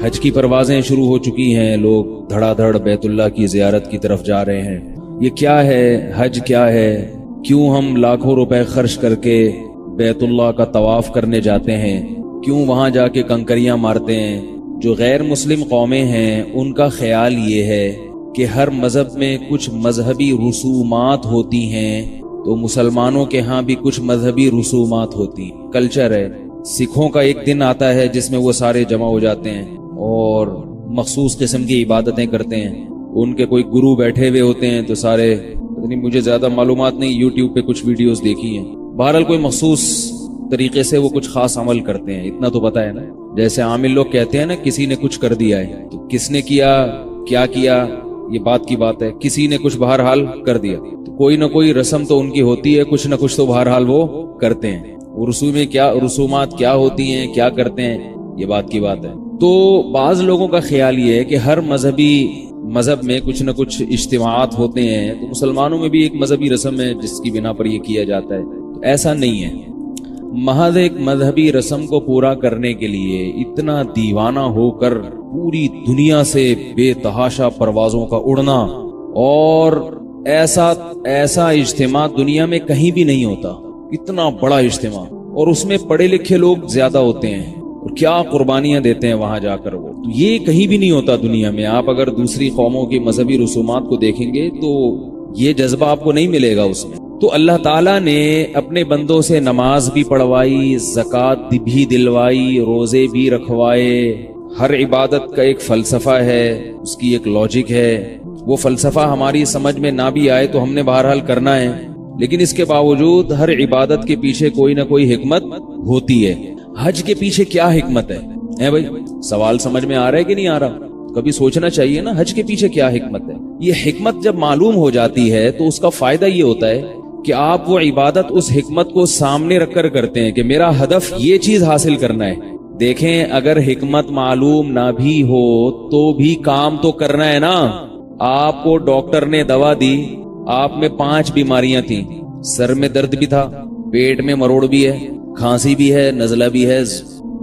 حج کی پروازیں شروع ہو چکی ہیں، لوگ دھڑا دھڑ بیت اللہ کی زیارت کی طرف جا رہے ہیں۔ یہ کیا ہے؟ حج کیا ہے؟ کیوں ہم لاکھوں روپے خرچ کر کے بیت اللہ کا طواف کرنے جاتے ہیں؟ کیوں وہاں جا کے کنکریاں مارتے ہیں؟ جو غیر مسلم قومیں ہیں ان کا خیال یہ ہے کہ ہر مذہب میں کچھ مذہبی رسومات ہوتی ہیں، تو مسلمانوں کے ہاں بھی کچھ مذہبی رسومات ہوتی ہیں، کلچر ہے۔ سکھوں کا ایک دن آتا ہے جس میں وہ سارے جمع ہو جاتے ہیں اور مخصوص قسم کی عبادتیں کرتے ہیں۔ ان کے کوئی گرو بیٹھے ہوئے ہوتے ہیں، تو سارے مجھے زیادہ معلومات نہیں، یوٹیوب پہ کچھ ویڈیوز دیکھی ہیں، بہرحال کوئی مخصوص طریقے سے وہ کچھ خاص عمل کرتے ہیں، اتنا تو پتہ ہے نا۔ جیسے عامل لوگ کہتے ہیں نا کسی نے کچھ کر دیا ہے، تو کس نے کیا، کیا کیا، یہ بات کی بات ہے، کسی نے کچھ بہرحال کر دیا، تو کوئی نہ کوئی رسم تو ان کی ہوتی ہے، کچھ نہ کچھ تو بہرحال وہ کرتے ہیں۔ رسومات کیا ہوتی ہیں، کیا کرتے ہیں، یہ بات کی بات ہے۔ تو بعض لوگوں کا خیال یہ ہے کہ ہر مذہب میں کچھ نہ کچھ اجتماعات ہوتے ہیں، تو مسلمانوں میں بھی ایک مذہبی رسم ہے جس کی بنا پر یہ کیا جاتا ہے۔ تو ایسا نہیں ہے، محض ایک مذہبی رسم کو پورا کرنے کے لیے اتنا دیوانہ ہو کر پوری دنیا سے بے تحاشا پروازوں کا اڑنا، اور ایسا اجتماع دنیا میں کہیں بھی نہیں ہوتا، اتنا بڑا اجتماع، اور اس میں پڑھے لکھے لوگ زیادہ ہوتے ہیں، اور کیا قربانیاں دیتے ہیں وہاں جا کر وہ، تو یہ کہیں بھی نہیں ہوتا دنیا میں۔ آپ اگر دوسری قوموں کی مذہبی رسومات کو دیکھیں گے تو یہ جذبہ آپ کو نہیں ملے گا اس میں۔ تو اللہ تعالیٰ نے اپنے بندوں سے نماز بھی پڑھوائی، زکوٰۃ بھی دلوائی، روزے بھی رکھوائے۔ ہر عبادت کا ایک فلسفہ ہے، اس کی ایک لاجک ہے۔ وہ فلسفہ ہماری سمجھ میں نہ بھی آئے تو ہم نے بہرحال کرنا ہے، لیکن اس کے باوجود ہر عبادت کے پیچھے کوئی نہ کوئی حکمت ہوتی ہے۔ حج کے پیچھے کیا حکمت ہے بھائی؟ سوال سمجھ میں آ رہا ہے کہ نہیں آ رہا؟ کبھی سوچنا چاہیے نا، حج کے پیچھے کیا حکمت ہے۔ یہ حکمت جب معلوم ہو جاتی ہے تو اس کا فائدہ یہ ہوتا ہے کہ آپ وہ عبادت اس حکمت کو سامنے رکھ کر کرتے ہیں کہ میرا ہدف یہ چیز حاصل کرنا ہے۔ دیکھیں، اگر حکمت معلوم نہ بھی ہو تو بھی کام تو کرنا ہے نا۔ آپ کو ڈاکٹر نے دوا دی، آپ میں 5 بیماریاں تھیں، سر میں درد بھی تھا، پیٹ میں مروڑ بھی ہے، کھانسی بھی ہے، نزلہ بھی ہے،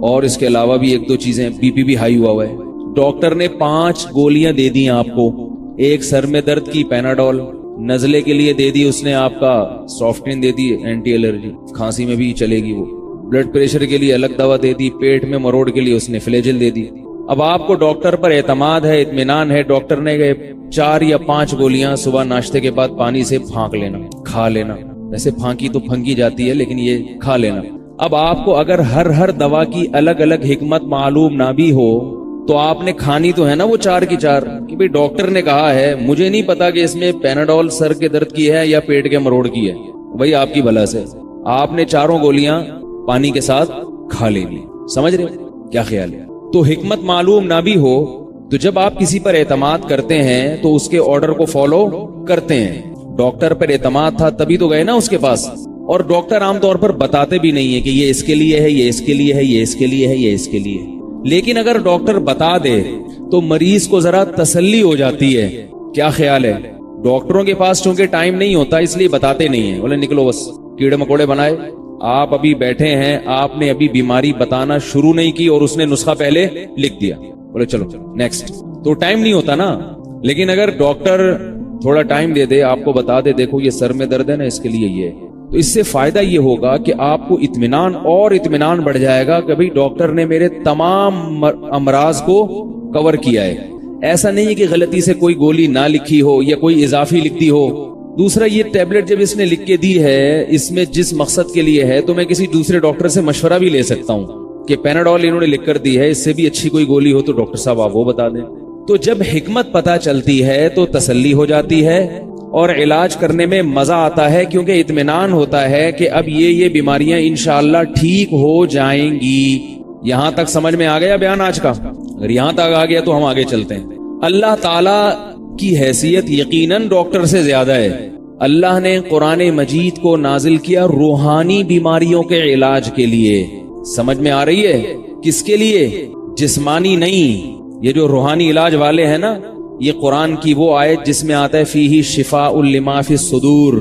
اور اس کے علاوہ بھی 1-2 چیزیں، بی پی بھی ہائی ہوا ہے۔ ڈاکٹر نے 5 گولیاں دے دی آپ کو، ایک سر میں درد کی پیناڈول، نزلے کے لیے دے دی اس نے آپ کا سافٹین دے دی، اینٹی الرجی، کھانسی میں بھی چلے گی وہ، بلڈ پریشر کے لیے الگ دوا دے دی، پیٹ میں مروڑ کے لیے اس نے فلیجل دے دی۔ اب آپ کو ڈاکٹر پر اعتماد ہے، اطمینان ہے، ڈاکٹر نے 4 یا 5 گولیاں صبح ناشتے کے بعد پانی سے پھانک لینا، کھا لینا، ویسے پھانکی تو پھنکی جاتی ہے لیکن یہ کھا لینا۔ اب آپ کو اگر ہر دوا کی الگ الگ حکمت معلوم نہ بھی ہو تو آپ نے کھانی تو ہے نا وہ 4 کی 4، کہ بھئی ڈاکٹر نے کہا ہے، مجھے نہیں پتا کہ اس میں پیناڈول سر کے درد کی ہے یا پیٹ کے مروڑ کی ہے، وہی آپ کی بھلا سے آپ نے 4 گولیاں پانی کے ساتھ کھا لیں گی۔ سمجھ رہے کیا خیال ہے؟ تو حکمت معلوم نہ بھی ہو تو جب آپ کسی پر اعتماد کرتے ہیں تو اس کے آرڈر کو فالو کرتے ہیں۔ ڈاکٹر پر اعتماد تھا تبھی تو گئے نا اس کے پاس، اور ڈاکٹر عام طور پر بتاتے بھی نہیں ہے کہ یہ اس کے لیے ہے، یہ اس کے لیے ہے، یہ اس کے لیے ہے، یہ اس کے لیے ہے۔ لیکن اگر ڈاکٹر بتا دے تو مریض کو ذرا تسلی ہو جاتی ہے۔ کیا خیال ہے؟ ڈاکٹروں کے پاس چونکہ ٹائم نہیں ہوتا اس لیے بتاتے نہیں ہیں، بولے نکلو بس کیڑے مکوڑے بنائے، آپ ابھی بیٹھے ہیں، آپ نے ابھی بیماری بتانا شروع نہیں کی اور اس نے نسخہ پہلے لکھ دیا، بولے چلو نیکسٹ، تو ٹائم نہیں ہوتا نا۔ لیکن اگر ڈاکٹر تھوڑا ٹائم دے دے، آپ کو بتا دے دیکھو یہ سر میں درد ہے نا، اس کے لیے یہ، تو اس سے فائدہ یہ ہوگا کہ آپ کو اطمینان بڑھ جائے گا کہ بھئی ڈاکٹر نے میرے تمام امراض کو کور کیا ہے۔ ایسا نہیں ہے کہ غلطی سے کوئی گولی نہ لکھی ہو یا کوئی اضافی لکھ دی ہو۔ دوسرا، یہ ٹیبلٹ جب اس نے لکھ کے دی ہے، اس میں جس مقصد کے لیے ہے، تو میں کسی دوسرے ڈاکٹر سے مشورہ بھی لے سکتا ہوں کہ پیناڈول انہوں نے لکھ کر دی ہے، اس سے بھی اچھی کوئی گولی ہو تو ڈاکٹر صاحب آپ وہ بتا دیں۔ تو جب حکمت پتہ چلتی ہے تو تسلی ہو جاتی ہے اور علاج کرنے میں مزہ آتا ہے، کیونکہ اطمینان ہوتا ہے کہ اب یہ بیماریاں انشاءاللہ ٹھیک ہو جائیں گی۔ یہاں تک سمجھ میں آ گیا بیان آج کا؟ اگر یہاں تک آ گیا تو ہم آگے چلتے ہیں۔ اللہ تعالی کی حیثیت یقیناً ڈاکٹر سے زیادہ ہے۔ اللہ نے قرآن مجید کو نازل کیا روحانی بیماریوں کے علاج کے لیے۔ سمجھ میں آ رہی ہے؟ کس کے لیے؟ جسمانی نہیں۔ یہ جو روحانی علاج والے ہیں نا، یہ قرآن کی وہ آیت جس میں آتا ہے فیہ شفاء لما فی الصدور،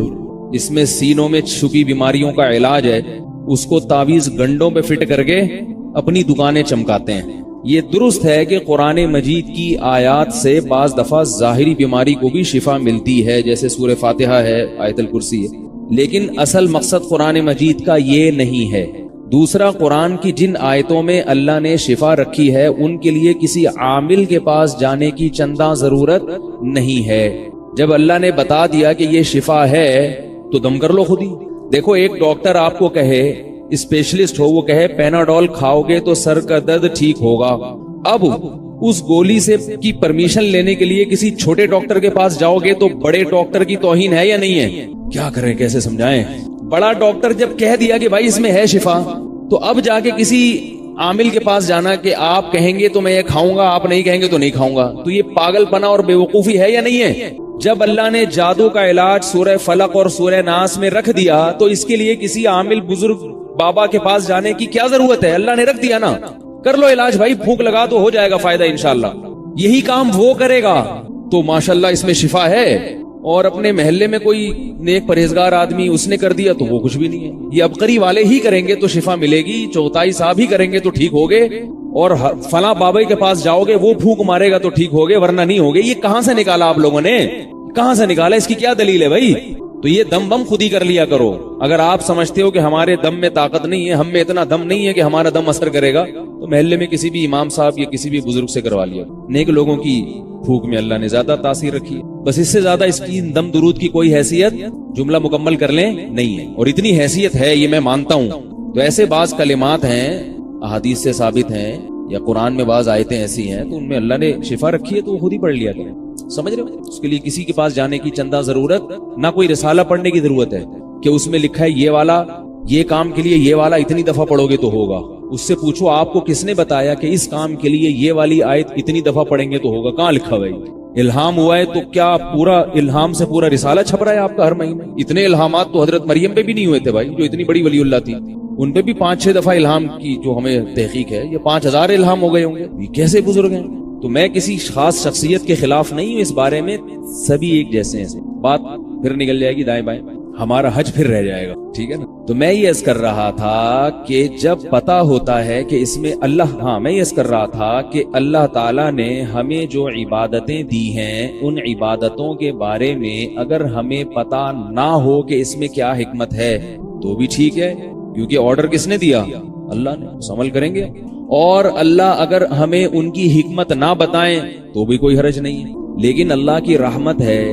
اس میں سینوں میں چھپی بیماریوں کا علاج ہے، اس کو تعویذ گنڈوں پہ فٹ کر کے اپنی دکانیں چمکاتے ہیں۔ یہ درست ہے کہ قرآن مجید کی آیات سے بعض دفعہ ظاہری بیماری کو بھی شفا ملتی ہے، جیسے سورہ فاتحہ ہے، آیت الکرسی ہے، لیکن اصل مقصد قرآن مجید کا یہ نہیں ہے۔ دوسرا، قرآن کی جن آیتوں میں اللہ نے شفا رکھی ہے ان کے لیے کسی عامل کے پاس جانے کی چندہ ضرورت نہیں ہے۔ جب اللہ نے بتا دیا کہ یہ شفا ہے تو دم کر لو خود ہی۔ دیکھو، ایک ڈاکٹر آپ کو کہے، اسپیشلسٹ ہو، وہ کہے پیناڈول کھاؤ گے تو سر کا درد ٹھیک ہوگا، اب اس گولی سے کی پرمیشن لینے کے لیے کسی چھوٹے ڈاکٹر کے پاس جاؤ گے تو بڑے ڈاکٹر کی توہین ہے یا نہیں ہے؟ کیا کریں، کیسے سمجھائیں؟ بڑا ڈاکٹر جب کہہ دیا کہ بھائی اس میں ہے شفا، تو اب جا کے کسی عامل کے پاس جانا کہ آپ کہیں گے تو میں یہ کھاؤں گا، آپ نہیں کہیں گے تو نہیں کھاؤں گا، تو یہ پاگل پنا اور بے وقوفی ہے یا نہیں ہے؟ جب اللہ نے جادو کا علاج سورہ فلق اور سورہ ناس میں رکھ دیا تو اس کے لیے کسی عامل بزرگ بابا کے پاس جانے کی کیا ضرورت ہے؟ اللہ نے رکھ دیا نا، کر لو علاج بھائی، پھونک لگا تو ہو جائے گا فائدہ انشاءاللہ۔ یہی کام وہ کرے گا تو ماشاءاللہ اس میں شفا ہے، اور اپنے محلے میں کوئی نیک پرہیزگار آدمی اس نے کر دیا تو وہ کچھ بھی نہیں ہے۔ یہ ابقری والے ہی کریں گے تو شفا ملے گی، چوتائی صاحب ہی کریں گے تو ٹھیک ہوگے، اور فلاں بابا کے پاس جاؤ گے وہ پھونک مارے گا تو ٹھیک ہوگے، ورنہ نہیں ہوگے۔ یہ کہاں سے نکالا آپ لوگوں نے؟ کہاں سے نکالا؟ اس کی کیا دلیل ہے بھائی؟ تو یہ دم بم خود ہی کر لیا کرو۔ اگر آپ سمجھتے ہو کہ ہمارے دم میں طاقت نہیں ہے، ہم میں اتنا دم نہیں ہے کہ ہمارا دم اثر کرے گا، تو محلے میں کسی بھی امام صاحب یا کسی بھی بزرگ سے کروا لیا۔ نیک لوگوں کی پھونک میں اللہ نے زیادہ تاثیر رکھی ہے، بس اس سے زیادہ اس کی دم درود کی کوئی حیثیت، جملہ مکمل کر لیں، نہیں ہے۔ اور اتنی حیثیت ہے یہ میں مانتا ہوں۔ تو ایسے بعض کلمات ہیں احادیث سے ثابت ہیں، یا قرآن میں بعض آیتیں ایسی ہیں تو ان میں اللہ نے شفا رکھی ہے تو وہ خود ہی پڑھ لیا کریں، سمجھ رہے ہو؟ اس کے لیے کسی کے پاس جانے کی چندہ ضرورت نہ، کوئی رسالہ پڑھنے کی ضرورت ہے کہ اس میں لکھا ہے یہ والا، یہ کام کے لیے یہ والا اتنی دفعہ پڑھو گے تو ہوگا۔ اس سے پوچھو آپ کو کس نے بتایا کہ اس کام کے لیے یہ والی آیت اتنی دفعہ پڑھیں گے تو ہوگا؟ کہاں لکھا بھائی؟ الہام ہوا ہے تو کیا پورا الہام سے پورا رسالہ چھپ رہا ہے آپ کا ہر مہینے؟ اتنے الہامات تو حضرت مریم پہ بھی نہیں ہوئے تھے بھائی، جو اتنی بڑی ولی اللہ تھی، ان پہ بھی 5-6 دفعہ الہام کی جو ہمیں تحقیق ہے، یہ 5000 الہام ہو گئے ہوں گے۔ یہ کیسے بزرگ ہیں؟ تو میں کسی خاص شخصیت کے خلاف نہیں ہوں، اس بارے میں سبھی ایک جیسے ہیں۔ بات پھر نکل جائے گی دائیں بائیں، ہمارا حج پھر رہ جائے گا، ٹھیک ہے نا؟ تو میں یہ عرض کر رہا تھا کہ جب پتا ہوتا ہے کہ اس میں میں یہ عرض کر رہا تھا کہ اللہ تعالیٰ نے ہمیں جو عبادتیں دی ہیں ان عبادتوں کے بارے میں اگر ہمیں پتا نہ ہو کہ اس میں کیا حکمت ہے تو بھی ٹھیک ہے، کیونکہ آرڈر کس نے دیا؟ اللہ نے، اس عمل کریں گے۔ اور اللہ اگر ہمیں ان کی حکمت نہ بتائیں تو بھی کوئی حرج نہیں ہے، لیکن اللہ کی رحمت ہے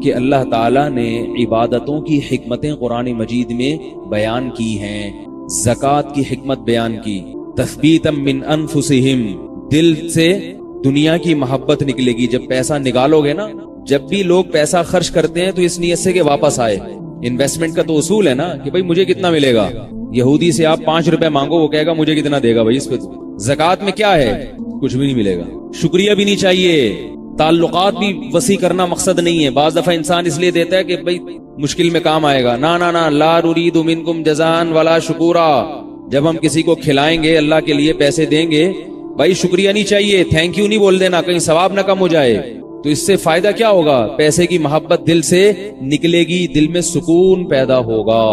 کہ اللہ تعالیٰ نے عبادتوں کی حکمتیں قرآن مجید میں بیان کی ہیں۔ زکوٰۃ کی حکمت بیان کی، تثبیتا من انفسہم، دل سے دنیا کی محبت نکلے گی۔ جب پیسہ نکالو گے نا، جب بھی لوگ پیسہ خرچ کرتے ہیں تو اس نیت سے کہ واپس آئے۔ انویسٹمنٹ کا تو اصول ہے نا کہ بھائی مجھے کتنا ملے گا۔ یہودی سے آپ 5 روپے مانگو، وہ کہے گا مجھے کتنا دے گا بھائی اس پہ۔ زکوٰۃ میں کیا ہے؟ کچھ بھی نہیں ملے گا، شکریہ بھی نہیں چاہیے، تعلقات بھی وسیع کرنا مقصد نہیں ہے۔ بعض دفعہ انسان اس لیے دیتا ہے کہ بھائی مشکل میں کام آئے گا، نا نا نا، لا نرید منکم جزاء ولا شکورا۔ جب ہم کسی کو کھلائیں گے، اللہ کے لیے پیسے دیں گے، بھائی شکریہ نہیں چاہیے، تھینک یو نہیں بول دینا، کہیں ثواب نہ کم ہو جائے۔ تو اس سے فائدہ کیا ہوگا؟ پیسے کی محبت دل سے نکلے گی، دل میں سکون پیدا ہوگا،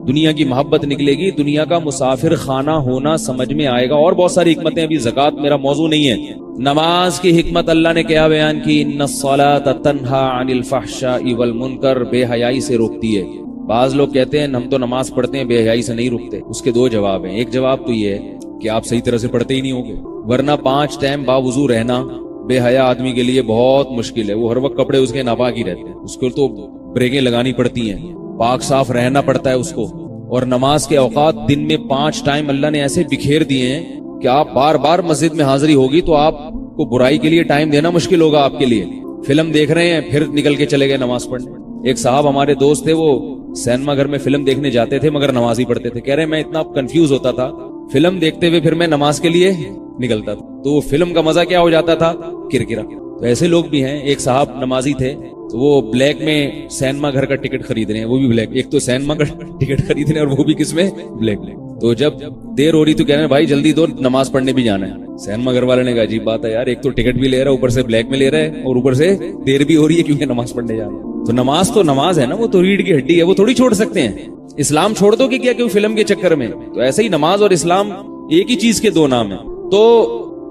دنیا کی محبت نکلے گی، دنیا کا مسافر خانہ ہونا سمجھ میں آئے گا۔ اور بہت ساری حکمتیں، ابھی زکوٰۃ میرا موضوع نہیں ہے۔ نماز کی حکمت اللہ نے کیا بیان کی؟ ان الصلاۃ تنہی عن الفحشاء والمنکر، بے حیائی سے روکتی ہے۔ بعض لوگ کہتے ہیں ہم تو نماز پڑھتے ہیں، بے حیائی سے نہیں روکتے۔ اس کے 2 جواب ہیں۔ ایک جواب تو یہ ہے کہ آپ صحیح طرح سے پڑھتے ہی نہیں ہوگے، ورنہ 5 ٹائم باوضو رہنا بے حیا آدمی کے لیے بہت مشکل ہے۔ وہ ہر وقت کپڑے اس کے ناپاک ہی رہتے ہیں، اس کو تو بریکیں لگانی پڑتی ہیں، پاک صاف رہنا پڑتا ہے اس کو۔ اور نماز کے اوقات دن میں 5 ٹائم اللہ نے ایسے بکھیر دیے ہیں کہ آپ بار بار مسجد میں حاضری ہوگی تو آپ کو برائی کے لیے ٹائم دینا مشکل ہوگا آپ کے لیے۔ فلم دیکھ رہے ہیں، پھر نکل کے چلے گئے نماز پڑھنے۔ ایک صاحب ہمارے دوست تھے، وہ سینما گھر میں فلم دیکھنے جاتے تھے مگر نماز ہی پڑھتے تھے۔ کہہ رہے میں اتنا کنفیوز ہوتا تھا، فلم دیکھتے ہوئے پھر میں نماز کے لیے نکلتا تھا، تو وہ فلم کا مزہ کیا ہو جاتا تھا؟ کرکرا۔ تو ایسے لوگ بھی ہیں۔ ایک صاحب نمازی تھے، تو وہ بلیک میں سینما گھر کا ٹکٹ خرید رہے ہیں، وہ بھی بلیک۔ ایک تو سینما کا ٹکٹ خرید رہے ہیں اور وہ بھی کس میں؟ بلیک۔ تو جب دیر ہو رہی تو کہہ رہے ہیں بھائی جلدی دو، نماز پڑھنے بھی جانا ہے۔ سینما گھر والے نے کہا عجیب بات ہے یار، ایک تو ٹکٹ بھی لے رہا ہے، اوپر سے بلیک میں لے رہا ہے، اور اوپر سے دیر بھی ہو رہی ہے کیونکہ نماز پڑھنے جا رہا ہے۔ تو نماز ہے نا، وہ تو ریڑھ کی ہڈی ہے، وہ تھوڑی چھوڑ سکتے ہیں۔ اسلام چھوڑ دو کہ کیا کہ فلم کے چکر میں؟ تو ایسے ہی نماز اور اسلام ایک ہی چیز کے 2 نام ہیں۔ تو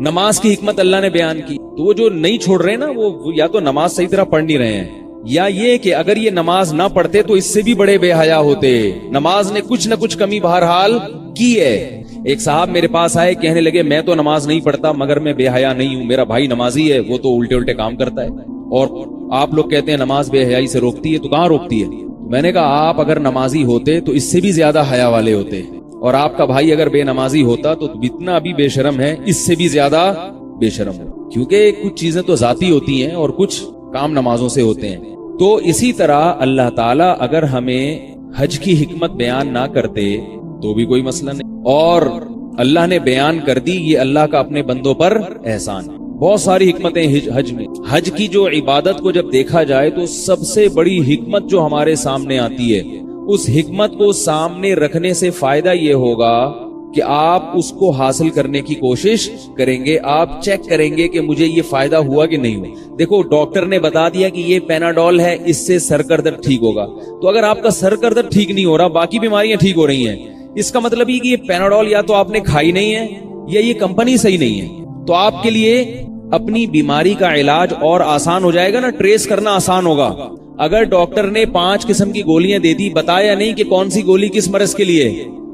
نماز کی حکمت اللہ نے بیان کی. تو وہ جو نہیں چھوڑ رہے نا وہ یا تو نماز صحیح طرح پڑھ نہیں رہے ہیں, یا یہ کہ اگر یہ نماز نہ پڑھتے تو اس سے بھی بڑے بے حیا ہوتے. نماز نے کچھ نہ کچھ کمی بہرحال کی ہے. ایک صاحب میرے پاس آئے, کہنے لگے میں تو نماز نہیں پڑھتا مگر میں بے حیا نہیں ہوں, میرا بھائی نمازی ہے وہ تو الٹے الٹے کام کرتا ہے, اور آپ لوگ کہتے ہیں نماز بے حیائی سے روکتی ہے, تو کہاں روکتی ہے؟ میں نے کہا آپ اگر نمازی ہوتے تو اس سے بھی زیادہ حیا والے ہوتے, اور آپ کا بھائی اگر بے نمازی ہوتا تو اتنا بھی بے شرم ہے اس سے بھی زیادہ بے شرم ہو, کیونکہ کچھ چیزیں تو ذاتی ہوتی ہیں اور کچھ کام نمازوں سے ہوتے ہیں. تو اسی طرح اللہ تعالیٰ اگر ہمیں حج کی حکمت بیان نہ کرتے تو بھی کوئی مسئلہ نہیں, اور اللہ نے بیان کر دی, یہ اللہ کا اپنے بندوں پر احسان ہے. بہت ساری حکمتیں حج میں. حج کی جو عبادت کو جب دیکھا جائے تو سب سے بڑی حکمت جو ہمارے سامنے آتی ہے, اس حکمت کو سامنے رکھنے سے فائدہ یہ ہوگا کہ آپ اس کو حاصل کرنے کی کوشش کریں گے, آپ چیک کریں گے کہ مجھے یہ فائدہ ہوا کہ نہیں ہوا. دیکھو ڈاکٹر نے بتا دیا کہ یہ پیناڈول ہے, اس سے سر کا درد ٹھیک ہوگا, تو اگر آپ کا سر کا درد ٹھیک نہیں ہو رہا باقی بیماریاں ٹھیک ہو رہی ہیں, اس کا مطلب یہ کہ یہ پیناڈول یا تو آپ نے کھائی نہیں ہے یا یہ کمپنی صحیح نہیں ہے. تو آپ کے لیے اپنی بیماری کا علاج اور آسان ہو جائے گا نا, ٹریس کرنا آسان ہوگا. اگر ڈاکٹر نے 5 قسم کی گولیاں دے دی, بتایا نہیں کہ کون سی گولی کس مرض کے لیے,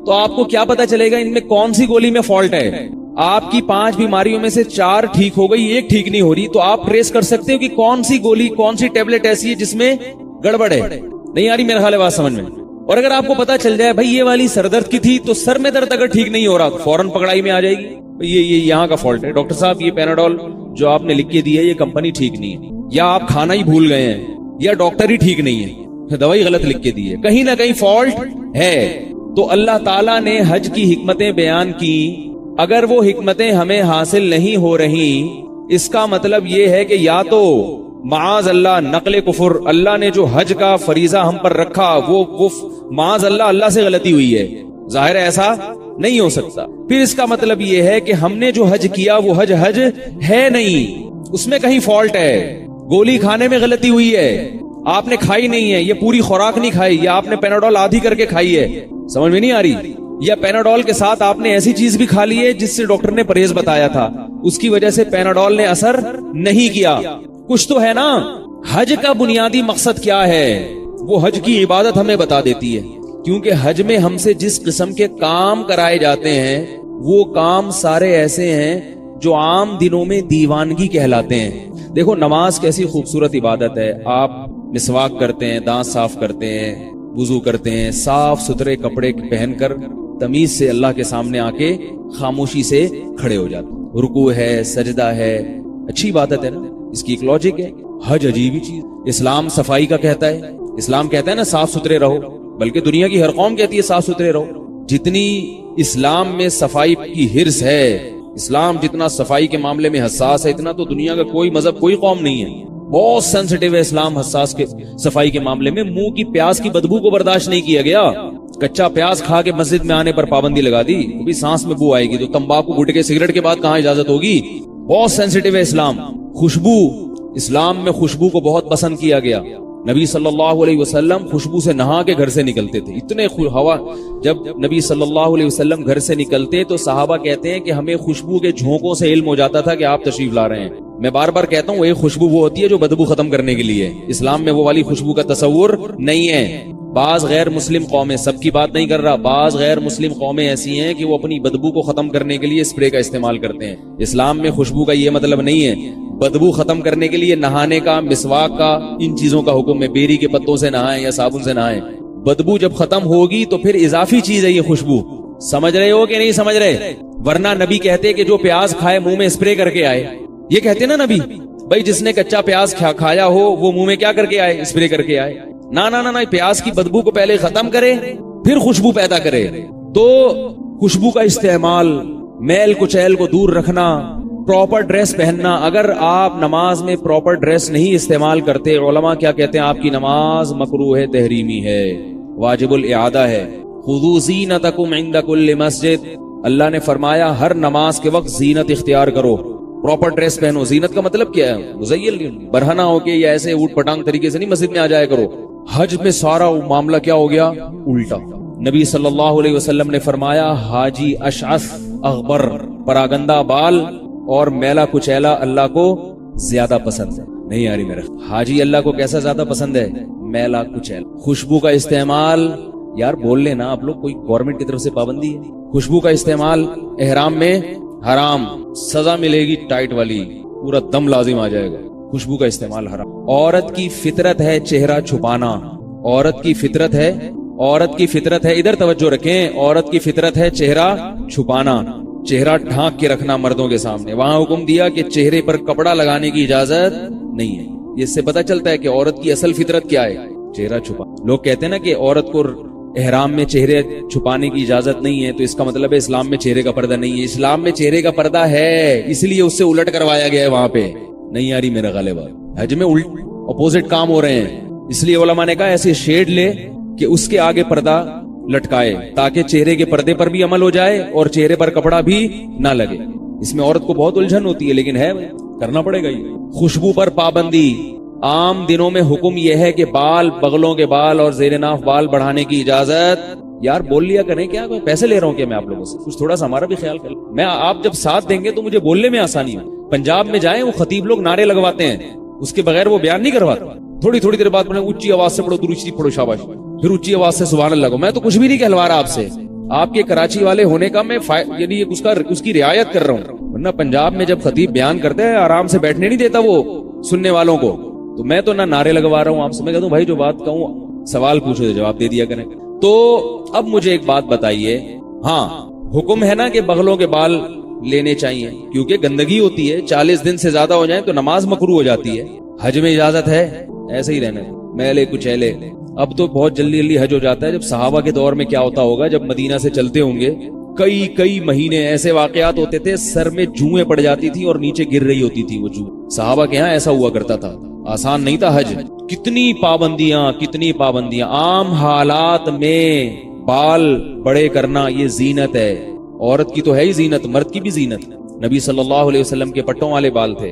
تو آپ کو کیا پتا چلے گا ان میں کون سی گولی میں فالٹ ہے؟ آپ کی 5 بیماریوں میں سے 4 ٹھیک ہو گئی, 1 ٹھیک نہیں ہو رہی, تو آپ ٹریس کر سکتے ہو کہ کون سی گولی کون سی ٹیبلٹ ایسی ہے جس میں گڑبڑ ہے. نہیں آ رہی میرا خیال ہے بات سمجھ میں؟ اور اگر آپ کو پتا چل جائے بھائی یہ والی سر درد کی تھی, تو سر میں درد اگر ٹھیک نہیں ہو رہا تو فوراً پکڑائی میں آ جائے گی, یہ یہاں کا فالٹ ہے, ڈاکٹر صاحب یہ پیناڈول جو آپ نے لکھ کے دی ہے یہ کمپنی ٹھیک نہیں ہے, یا آپ کھانا ہی بھول گئے ہیں, یا ڈاکٹر ہی ٹھیک نہیں ہے, دوائی غلط لکھ کے دی ہے, کہیں نہ کہیں فالٹ ہے. تو اللہ تعالیٰ نے حج کی حکمتیں بیان کی, اگر وہ حکمتیں ہمیں حاصل نہیں ہو رہی, اس کا مطلب یہ ہے کہ یا تو معاذ اللہ نقل کفر, اللہ نے جو حج کا فریضہ ہم پر رکھا وہ معاذ اللہ سے غلطی ہوئی ہے, ظاہر ہے ایسا نہیں ہو سکتا. پھر اس کا مطلب یہ ہے کہ ہم نے جو حج کیا وہ حج ہے نہیں, اس میں کہیں فالٹ ہے, گولی کھانے میں غلطی ہوئی ہے, آپ نے کھائی نہیں ہے, یہ پوری خوراک نہیں کھائی, یا آپ نے پیناڈول آدھی کر کے کھائی ہے, سمجھ میں نہیں آ رہی, یا پیناڈول کے ساتھ آپ نے ایسی چیز بھی کھا لی ہے جس سے ڈاکٹر نے پرہیز بتایا تھا, اس کی وجہ سے پیناڈول نے اثر نہیں کیا, کچھ تو ہے نا. حج کا بنیادی مقصد کیا ہے؟ وہ حج کی عبادت ہمیں بتا دیتی ہے, کیونکہ حج میں ہم سے جس قسم کے کام کرائے جاتے ہیں وہ کام سارے ایسے ہیں جو عام دنوں میں دیوانگی کہلاتے ہیں. دیکھو نماز کیسی خوبصورت عبادت ہے, آپ مسواک کرتے ہیں, دانت صاف کرتے ہیں, وضو کرتے ہیں, صاف ستھرے کپڑے پہن کر تمیز سے اللہ کے سامنے آ کے خاموشی سے کھڑے ہو جاتے ہیں, رکوع ہے, سجدہ ہے, اچھی عبادت ہے نا, اس کی ایک لاجک ہے. حج عجیب ہی چیز, اسلام صفائی کا کہتا ہے, اسلام کہتا ہے نا صاف ستھرے رہو, بلکہ دنیا کی ہر قوم کہتی ہے صاف ستھرے رہو. جتنی اسلام میں صفائی کی حرص ہے, اسلام جتنا صفائی کے معاملے میں حساس ہے, اتنا تو دنیا کا کوئی مذہب کوئی قوم نہیں ہے. بہت سینسٹیو ہے اسلام حساس کے صفائی کے معاملے میں. منہ کی پیاز کی بدبو کو برداشت نہیں کیا گیا, کچا پیاز کھا کے مسجد میں آنے پر پابندی لگا دی, وہ بھی سانس میں بو آئے گی, تو تمباکو گٹکے سگریٹ کے بعد کہاں اجازت ہوگی؟ بہت سینسٹیو ہے اسلام. خوشبو, اسلام میں خوشبو کو بہت پسند کیا گیا. نبی صلی اللہ علیہ وسلم خوشبو سے نہا کے گھر سے نکلتے تھے, اتنے ہوا. جب نبی صلی اللہ علیہ وسلم گھر سے نکلتے تو صحابہ کہتے ہیں کہ ہمیں خوشبو کے جھونکوں سے علم ہو جاتا تھا کہ آپ تشریف لا رہے ہیں. میں بار بار کہتا ہوں ایک خوشبو وہ ہوتی ہے جو بدبو ختم کرنے کے لیے, اسلام میں وہ والی خوشبو کا تصور نہیں ہے. بعض غیر مسلم قومیں, سب کی بات نہیں کر رہا, بعض غیر مسلم قومیں ایسی ہیں کہ وہ اپنی بدبو کو ختم کرنے کے لیے اسپرے کا استعمال کرتے ہیں. اسلام میں خوشبو کا یہ مطلب نہیں ہے. بدبو ختم کرنے کے لیے نہانے کا, مسواک کا, ان چیزوں کا حکم ہے. بیری کے پتوں سے نہائیں یا صابن سے نہائیں. بدبو جب ختم ہوگی تو پھر اضافی چیز ہے یہ خوشبو. سمجھ رہے ہو کہ نہیں سمجھ رہے؟ ورنہ نبی کہتے کہ جو پیاز کھائے منہ میں اسپرے کر کے آئے, یہ کہتے نا نبی, بھائی جس نے کچا پیاز کھایا ہو وہ منہ میں کیا کر کے آئے؟ اسپرے کر کے آئے. نہ پیاز کی بدبو کو پہلے ختم کرے پھر خوشبو پیدا کرے. تو خوشبو کا استعمال, میل کچیل کو دور رکھنا, پراپر ڈریس پہننا. اگر آپ نماز میں پراپر ڈریس نہیں استعمال کرتے, علماء کیا کہتے ہیں؟ آپ کی نماز مکروہ تحریمی ہے, واجب الاعادہ ہے. خذوا زینتکم عند کل مسجد, اللہ نے فرمایا ہر نماز کے وقت زینت اختیار کرو, پراپر ڈریس پہنو. زینت کا مطلب کیا ہے؟ مزین, برہنہ ہو کے یا ایسے اوٹ پٹانگ طریقے سے نہیں مسجد میں آ جایا کرو. حج میں سارا معاملہ کیا ہو گیا؟ الٹا. نبی صلی اللہ علیہ وسلم نے فرمایا حاجی اشعث اغبر, پراگندہ بال اور میلا کچیلا اللہ کو زیادہ پسند ہے. نہیں آ رہی میرا حاجی اللہ کو کیسا زیادہ پسند ہے؟ میلا کچیلا. خوشبو کا استعمال یار بول لینا آپ لوگ, کوئی گورنمنٹ کی طرف سے پابندی ہے؟ خوشبو کا استعمال احرام میں حرام, سزا ملے گی ٹائٹ والی, پورا دم لازم آ جائے گا. خوشبو کا استعمال حرام. عورت کی فطرت ہے چہرہ چھپانا. عورت کی فطرت ہے, عورت کی فطرت ہے, ادھر توجہ رکھیں, عورت کی فطرت ہے چہرہ چھپانا, چہرہ ڈھانک کے رکھنا مردوں کے سامنے. وہاں حکم دیا کہ چہرے پر کپڑا لگانے کی اجازت نہیں ہے. اس سے پتہ چلتا ہے کہ عورت کی اصل فطرت کیا ہے, چہرہ چھپا. لوگ کہتے ہیں نا کہ عورت کو احرام میں چہرے چھپانے کی اجازت نہیں ہے, تو اس کا مطلب ہے اسلام میں چہرے کا پردہ نہیں ہے. اسلام میں چہرے کا پردہ ہے, اس لیے اس سے الٹ کروایا گیا ہے وہاں پہ. نہیں آ رہی میرا غالب, حج میں اپوزٹ کام ہو رہے ہیں, اس لیے علماء نے کہا ایسے شیڈ لے کہ اس کے آگے پردہ لٹکائے تاکہ چہرے کے پردے پر بھی عمل ہو جائے اور چہرے پر کپڑا بھی نہ لگے. اس میں عورت کو بہت الجھن ہوتی ہے, لیکن ہے کرنا پڑے گا. یہ خوشبو پر پابندی. عام دنوں میں حکم یہ ہے کہ بال, بغلوں کے بال اور زیر ناف بال بڑھانے کی اجازت. یار بول لیا کریں, کیا پیسے لے رہا ہوں کیا میں آپ لوگوں سے؟ کچھ تھوڑا سا ہمارا بھی خیال کر. میں آپ جب ساتھ دیں گے تو مجھے بولنے میں آسانی ہو. پنجاب میں جائیں, وہ خطیب لوگ نعرے لگواتے ہیں, اس کے بغیر وہ بیان نہیں کرواتے. تھوڑی تھوڑی دیر بعد پڑھیں, اونچی آواز سے پڑھو درود شریف پڑھو, شاباش, پھر اونچی آواز سے سبحان اللہ. میں تو کچھ بھی نہیں کہلوا رہا آپ سے, آپ کے کراچی والے ہونے کا میں یعنی اس کی رعایت کر رہا ہوں. ورنہ پنجاب میں جب خطیب بیان کرتے ہیں آرام سے بیٹھنے نہیں دیتا وہ سننے والوں کو. تو میں تو نہ نعرے لگوا رہا ہوں آپ سے, میں کہتا ہوں بھائی جو بات کہوں سوال پوچھو تو جواب دے دیا کریں. تو اب مجھے ایک بات بتائیے, ہاں حکم ہے نا کہ بغلوں کے بال لینے چاہیے کیونکہ گندگی ہوتی ہے, 40 دن سے زیادہ ہو جائیں تو نماز مکروہ ہو جاتی ہے. حج میں اجازت ہے ایسے ہی رہنے, میلے کچیلے. اب تو بہت جلدی حج ہو جاتا ہے. جب صحابہ کے دور میں کیا ہوتا ہوگا, جب مدینہ سے چلتے ہوں گے کئی مہینے ایسے واقعات ہوتے تھے, سر میں جوئیں پڑ جاتی تھی اور نیچے گر رہی ہوتی تھی وہ جوئیں. صحابہ کے ہاں ایسا ہوا کرتا تھا, آسان نہیں تھا حج. کتنی پابندیاں. عام حالات میں بال بڑے کرنا یہ زینت ہے. عورت کی تو ہے ہی زینت, مرد کی بھی زینت. نبی صلی اللہ علیہ وسلم کے پٹوں والے بال تھے.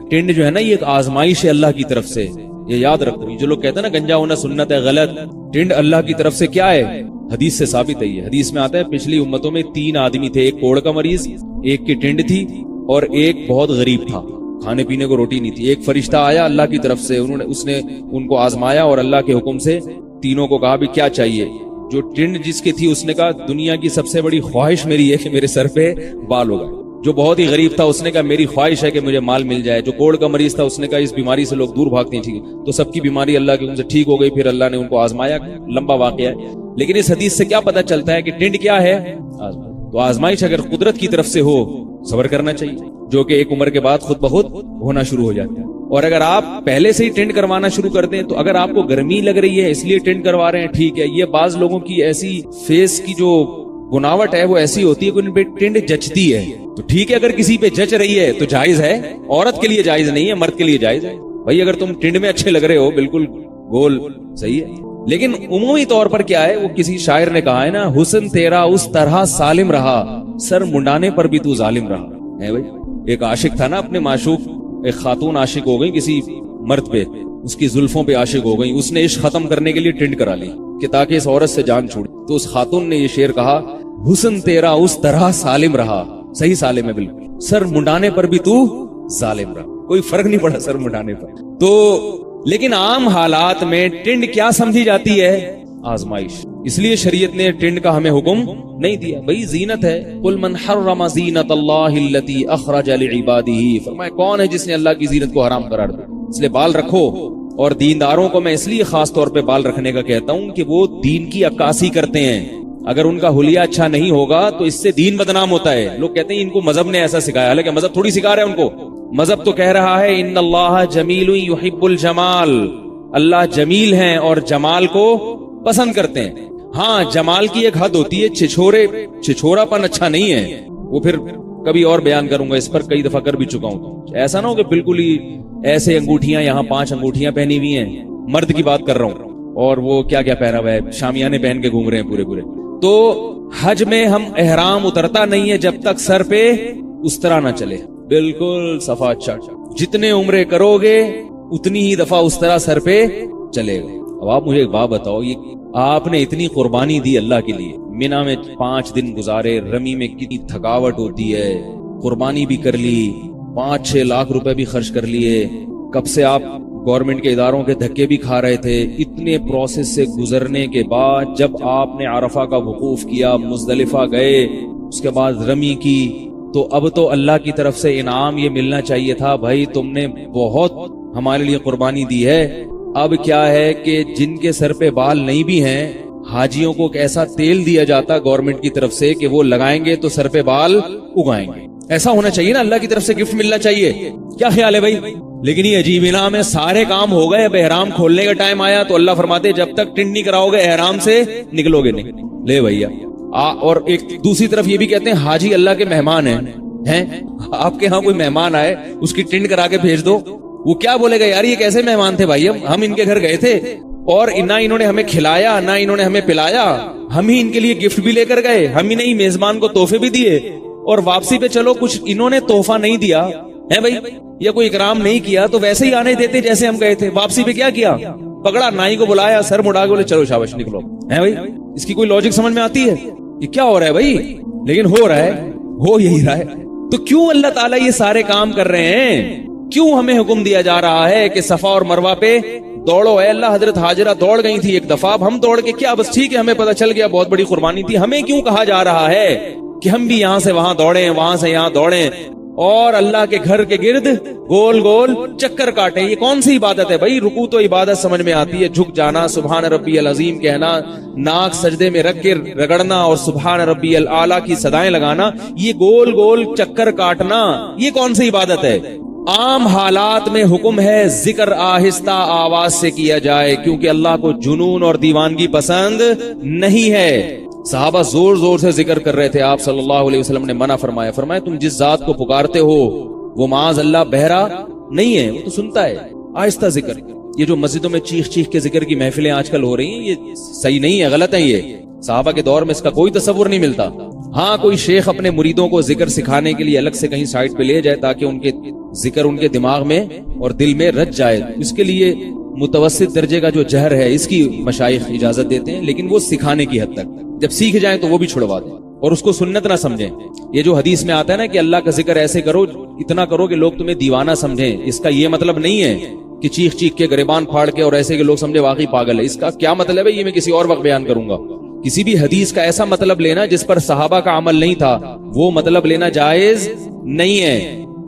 ٹنڈ جو ہے نا یہ ایک آزمائش ہے اللہ کی طرف سے, یہ یاد رکھو. جو لوگ کہتے ہیں نا گنجا ہونا سنت ہے, غلط. ٹنڈ اللہ کی طرف سے کیا ہے, حدیث سے ثابت ہے. یہ حدیث میں آتا ہے پچھلی امتوں میں 3 آدمی تھے, ایک کوڑ کا مریض, ایک کی ٹنڈ تھی اور ایک بہت غریب تھا, کھانے پینے کو روٹی نہیں تھی. ایک فرشتہ آیا اللہ کی طرف سے, اس نے ان کو آزمایا اور اللہ کے حکم سے تینوں کو کہا بھی کیا چاہیے. جو ٹنڈ جس کی تھی اس نے کہا دنیا کی سب سے بڑی خواہش میری ہے کہ میرے سر پہ بال ہو گئے. جو بہت ہی غریب تھا اس نے کہا میری خواہش ہے کہ مجھے مال مل جائے. جو کوڑ کا مریض تھا اس نے کہا اس بیماری سے لوگ دور بھاگتے ہیں. ٹھیک ہے, تو سب کی بیماری اللہ کے حکم سے ٹھیک ہو گئی. پھر اللہ نے ان کو آزمایا, لمبا واقعہ ہے. لیکن اس حدیث سے کیا پتا چلتا ہے کہ ٹنڈ کیا ہے, تو آزمائش اگر قدرت کی طرف سے ہو صبر کرنا چاہیے, جو کہ ایک عمر کے بعد خود بخود ہونا شروع ہو جاتا ہے. اور اگر آپ پہلے سے ہی ٹینڈ کروانا شروع کر دیں تو اگر آپ کو گرمی لگ رہی ہے اس لیے ٹینڈ کروا رہے ہیں, ٹھیک ہے. یہ بعض لوگوں کی ایسی فیس کی جو بناوٹ ہے وہ ایسی ہوتی ہے کہ ان پہ ٹینڈ جچتی ہے, تو ٹھیک ہے اگر کسی پہ جچ رہی ہے تو جائز ہے. عورت کے لیے جائز نہیں ہے, مرد کے لیے جائز ہے. بھائی اگر تم ٹینڈ میں اچھے لگ رہے ہو, بالکل گول صحیح ہے. لیکن عمومی طور پر کیا ہے, وہ کسی شاعر نے کہا ہے نا, حسن تیرا اس طرح سالم رہا, سر منڈانے پر بھی تو ظالم رہا ہے. بھائی ایک عاشق تھا نا اپنے معشوق, ایک خاتون عاشق ہو گئی کسی مرد پہ, اس کی زلفوں پہ عاشق ہو گئی. اس نے عشق ختم کرنے کے لیے ٹینڈ کرا لی کہ تاکہ اس عورت سے جان چھوڑے. تو اس خاتون نے یہ شعر کہا, حسن تیرا اس طرح سالم رہا, صحیح سالم ہے بالکل, سر منڈانے پر بھی تو ظالم رہا. کوئی فرق نہیں پڑا سر منڈانے پر. تو لیکن عام حالات میں ٹینڈ کیا سمجھی جاتی ہے, آزمائش. اس لیے شریعت نے ٹینڈ کا ہمیں حکم نہیں دیا. بھئی زینت ہے, قل من حرم زینت اللہ التی اخرج لعبادہ, فرمایا کون ہے جس نے اللہ کی زینت کو حرام قرار دیا. اس لیے بال رکھو. اور دینداروں کو میں اس لیے خاص طور پہ بال رکھنے کا کہتا ہوں کہ وہ دین کی عکاسی کرتے ہیں. اگر ان کا حلیہ اچھا نہیں ہوگا تو اس سے دین بدنام ہوتا ہے. لوگ کہتے ہیں ان کو مذہب نے ایسا سکھایا, حالانکہ مذہب تھوڑی سکھا رہا ہے ان کو. مذہب تو کہہ رہا ہے ان اللہ جمیل یحب الجمال, اللہ جمیل ہیں اور جمال کو پسند کرتے ہیں. ہاں جمال کی ایک حد ہوتی ہے, چھچھورا پن اچھا نہیں ہے. وہ پھر کبھی اور بیان کروں گا, اس پر کئی دفعہ کر بھی چکا ہوں. ایسا نہ ہو کہ بالکل ہی ایسے انگوٹھیاں, یہاں 5 انگوٹھیاں پہنی ہوئی ہیں, مرد کی بات کر رہا ہوں, اور وہ کیا کیا پہنا ہوا ہے, شامیانے پہن کے گھوم رہے ہیں پورے. تو حج میں ہم احرام اترتا نہیں ہے جب تک سر پہ اس طرح نہ چلے, بالکل صفا چٹ. جتنے عمرے کرو گے اتنی ہی دفعہ اس طرح سر پہ چلے گا. اب آپ مجھے ایک بات بتاؤ, یہ آپ نے اتنی قربانی دی اللہ کے لیے, مینا میں 5 دن گزارے, رمی میں کتنی تھکاوٹ ہوتی ہے, قربانی بھی کر لی, 5-6 لاکھ روپے بھی خرچ کر لیے, کب سے آپ گورنمنٹ کے اداروں کے دھکے بھی کھا رہے تھے, اتنے پروسیس سے گزرنے کے بعد جب آپ نے عرفہ کا وقوف کیا, مزدلفہ گئے, اس کے بعد رمی کی, تو اب تو اللہ کی طرف سے انعام یہ ملنا چاہیے تھا, بھائی تم نے بہت ہمارے لیے قربانی دی ہے. اب کیا ہے کہ جن کے سر پہ بال نہیں بھی ہیں, حاجیوں کو ایک ایسا تیل دیا جاتا گورنمنٹ کی طرف سے کہ وہ لگائیں گے تو سر پہ بال اگائیں گے. ایسا ہونا چاہیے نا, اللہ کی طرف سے گفٹ ملنا چاہیے. کیا خیال ہے بھائی؟ لیکن یہ عجیب انعام ہے, سارے کام ہو گئے, اب احرام کھولنے کا ٹائم آیا تو اللہ فرماتے جب تک ٹنڈ نہیں کراؤ گے احرام سے نکلو گے نہیں. لے بھیا. اور ایک دوسری طرف یہ بھی کہتے ہیں حاجی اللہ کے مہمان ہیں, آپ کے ہاں کوئی مہمان آئے اس کی ٹنڈ کرا کے بھیج دو, وہ کیا بولے گا, یار یہ کیسے مہمان تھے بھائی, ہم ان کے گھر گئے تھے اور نہ انہوں نے ہمیں کھلایا نہ انہوں نے ہمیں پلایا, ہم ہی ان کے لیے گفٹ بھی لے کر گئے, ہم ہی نہیں میزبان کو تحفے بھی دیے, اور واپسی پہ چلو کچھ انہوں نے تحفہ نہیں دیا ہے بھائی, یا کوئی اکرام نہیں کیا تو ویسے ہی آنے دیتے جیسے ہم گئے تھے. واپسی پہ کیا کیا, پکڑا نائی کو بلایا, سر مڑا کے بولے چلو شاباش نکلو, ہے بھائی. اس کی کوئی لاجک سمجھ میں آتی ہے؟ یہ کیا ہو رہا ہے بھائی؟ لیکن ہو رہا ہے, ہو یہی رہا ہے. تو کیوں اللہ تعالیٰ یہ سارے کام کر رہے ہیں؟ کیوں ہمیں حکم دیا جا رہا ہے کہ صفا اور مروہ پہ دوڑو؟ اے اللہ, حضرت ہاجرہ دوڑ گئی تھی ایک دفعہ, اب ہم دوڑ کے کیا, بس ٹھیک ہے ہمیں پتہ چل گیا بہت بڑی قربانی تھی, ہمیں کیوں کہا جا رہا ہے کہ ہم بھی یہاں سے وہاں دوڑیں, وہاں سے یہاں دوڑیں اور اللہ کے گھر کے گرد گول گول چکر کاٹیں؟ یہ کون سی عبادت ہے بھائی؟ رکوع تو عبادت سمجھ میں آتی ہے, جھک جانا, سبحان ربی العظیم کہنا, ناک سجدے میں رکھ کے رگڑنا اور سبحان ربی الاعلیٰ کی صدائیں لگانا, یہ گول گول چکر کاٹنا یہ کون سی عبادت ہے؟ عام حالات میں حکم ہے ذکر آہستہ آواز سے کیا جائے, کیونکہ اللہ کو جنون اور دیوانگی پسند نہیں ہے. صحابہ زور زور سے ذکر کر رہے تھے, آپ صلی اللہ علیہ وسلم نے منع فرمایا, فرمایا تم جس ذات کو پکارتے ہو وہ معاذ اللہ بہرا نہیں ہے, وہ تو سنتا ہے, آہستہ ذکر. یہ جو مسجدوں میں چیخ چیخ کے ذکر کی محفلیں آج کل ہو رہی ہیں یہ صحیح نہیں ہے, غلط ہے. یہ صحابہ کے دور میں اس کا کوئی تصور نہیں ملتا. ہاں کوئی شیخ اپنے مریدوں کو ذکر سکھانے کے لیے الگ سے کہیں سائٹ پہ لے جائے تاکہ ان کے ذکر ان کے دماغ میں اور دل میں رچ جائے, اس کے لیے متوسط درجے کا جو جہر ہے اس کی مشائخ اجازت دیتے ہیں, لیکن وہ سکھانے کی حد تک. جب سیکھ جائیں تو وہ بھی چھڑوا دیں اور اس کو سنت نہ سمجھیں. یہ جو حدیث میں آتا ہے نا کہ اللہ کا ذکر ایسے کرو, اتنا کرو کہ لوگ تمہیں دیوانہ سمجھیں, اس کا یہ مطلب نہیں ہے کہ چیخ چیخ کے گریبان پھاڑ کے اور ایسے کہ لوگ سمجھے واقعی پاگل ہے. اس کا کیا مطلب ہے یہ میں کسی اور وقت بیان کروں گا. کسی بھی حدیث کا ایسا مطلب لینا جس پر صحابہ کا عمل نہیں تھا وہ مطلب لینا جائز نہیں ہے.